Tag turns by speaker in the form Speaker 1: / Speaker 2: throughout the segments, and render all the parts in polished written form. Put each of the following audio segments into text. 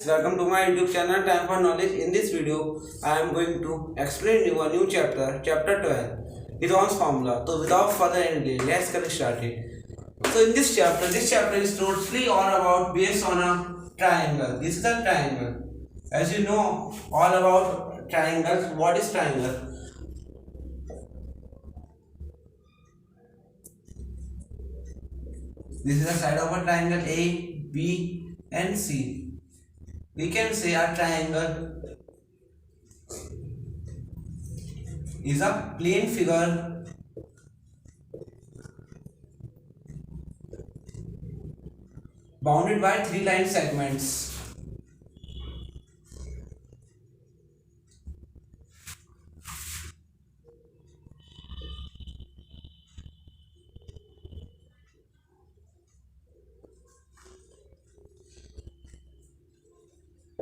Speaker 1: Welcome to my YouTube channel Time for Knowledge. In this video, I am going to explain you a new chapter, chapter 12, Heron's formula. So without further delay, let's get started. So in this chapter is totally all about based on a triangle. This is a triangle. As you know all about triangles, what is triangle? This is the side of a triangle A, B and C. We can say a triangle is a plane figure bounded by three line segments.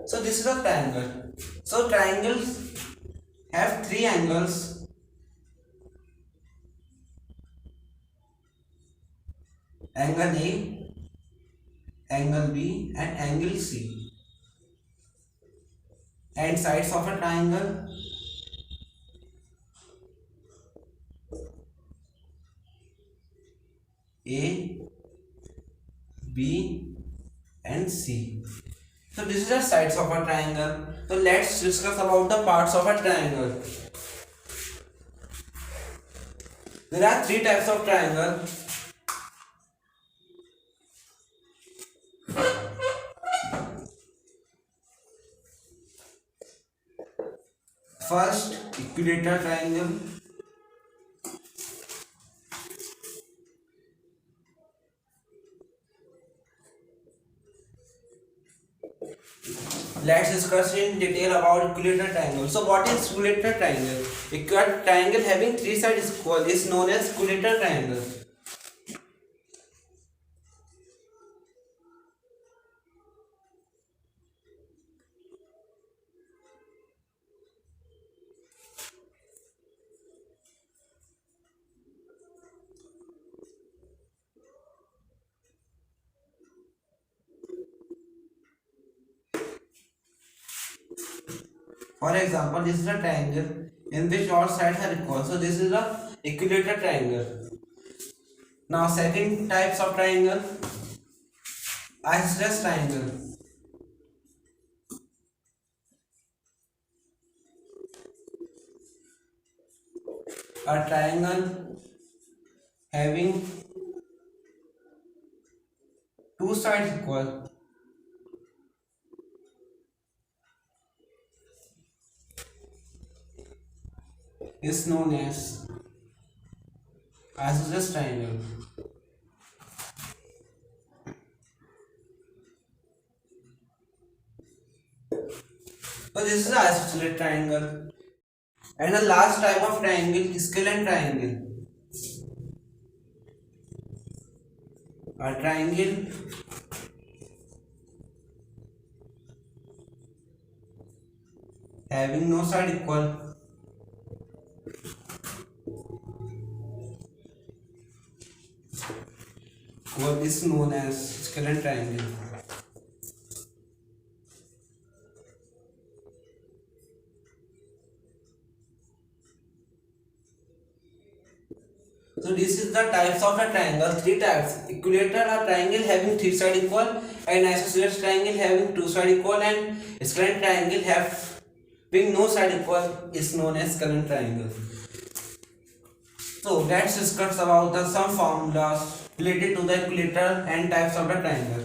Speaker 1: So this is a triangle. So triangles have three angles. Angle A, angle B and angle C. And sides of a triangle A, B and C. So this is the sides of a triangle. So let's discuss about the parts of a triangle. There are three types of triangle. First, equilateral triangle. Let's discuss in detail about equilateral triangle. So what is equilateral triangle? A triangle having three sides equal is known as equilateral triangle. For example, this is a triangle in which all sides are equal. So this is a equilateral triangle. Now second types of triangle, isosceles triangle. A triangle having two sides equal. Is known as isosceles triangle. So this is an isosceles triangle. And the last type of triangle is scalene triangle. A triangle having no side equal. What is known as scalene triangle. So this is the types of a triangle, three types. Equilateral a triangle having three sides equal, and isosceles triangle having two sides equal, and scalene triangle having no side equal is known as scalene triangle. So let's discuss about the some formulas related to the equilateral and types of the triangle.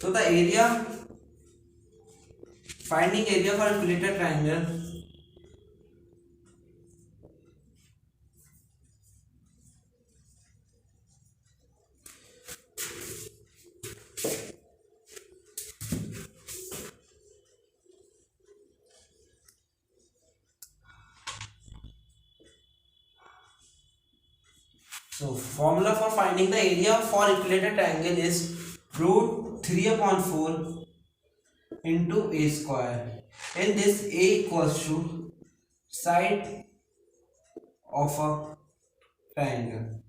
Speaker 1: So the area, finding area for equilateral triangle. So formula for finding the area for equilateral triangle is root 3 upon 4 into a square. And this a equals to side of a triangle.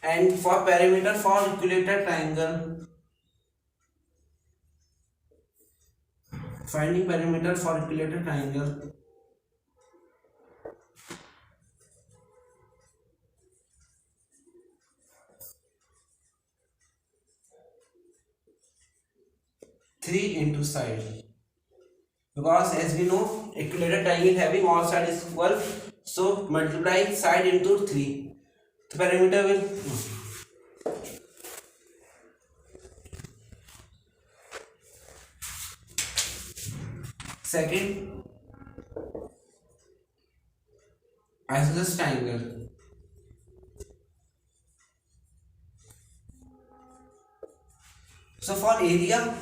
Speaker 1: And for perimeter for equilateral triangle, finding perimeter for equilateral triangle. Three into side, because as we know equilateral triangle having all sides is equal, so multiply side into 3, the perimeter will second isosceles triangle. So for area,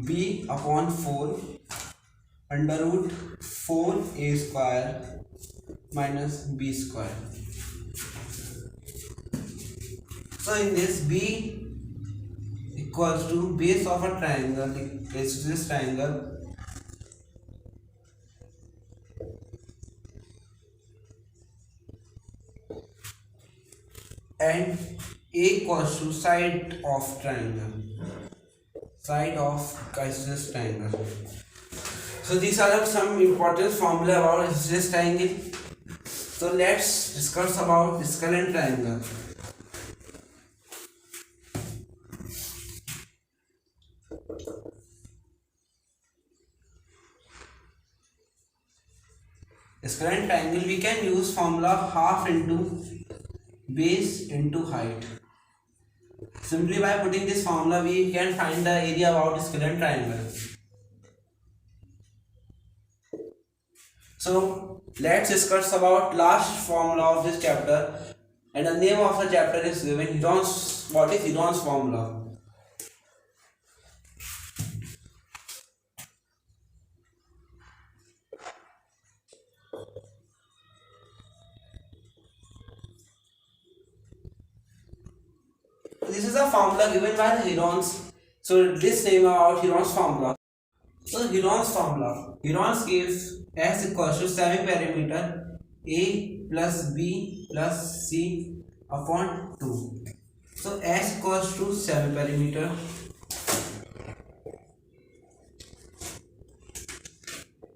Speaker 1: b upon 4 under root 4a square minus b square. So in this, b equals to base of a triangle, is this triangle, and a equals to side of triangle, side of isosceles triangle. So these are some important formula about isosceles triangle. So let's discuss about scalene triangle. Scalene triangle, we can use formula half into base into height. Simply by putting this formula we can find the area about scalene triangle. So let's discuss about last formula of this chapter, and the name of the chapter is given Heron's. What is Heron's formula? This is a formula given by the Heron's. So this name about Heron's formula. So Heron's formula, Heron's gives S equals to semi-perimeter A plus B plus C upon 2. So S equals to semi-perimeter,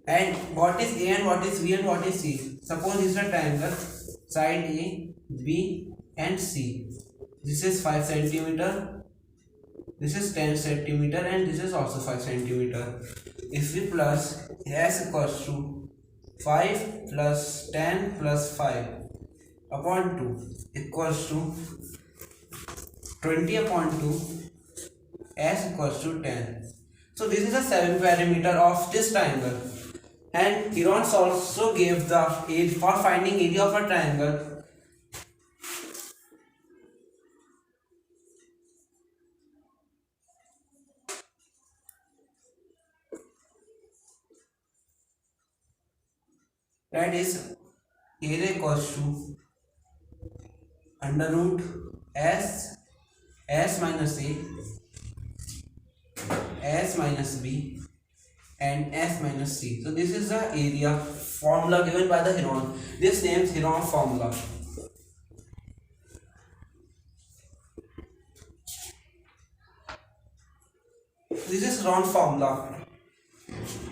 Speaker 1: and what is A and what is B and what is C? Suppose this is a triangle, side A, B and C. This is 5 centimeter, this is 10 centimeter, and this is also 5 centimeter. If we plus S equals to 5 plus 10 plus 5 upon 2 equals to 20 upon 2, S equals to 10. So this is a 7 perimeter of this triangle. And Heron's also gave the area for finding area of a triangle. That is area equals to under root S minus A, S minus B and S minus C. So this is the area formula given by the Heron. This name is Heron formula. This is Heron formula.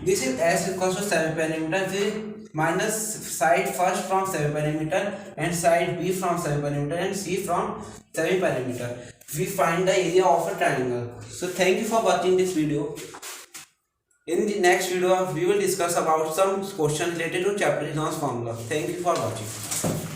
Speaker 1: This is S equals to 7 perimeter. Minus side first from 7 perimeter and side B from 7 perimeter and C from 7 perimeter. We find the area of a triangle. So thank you for watching this video. In the next video we will discuss about some questions related to chapter Heron's formula. Thank you for watching.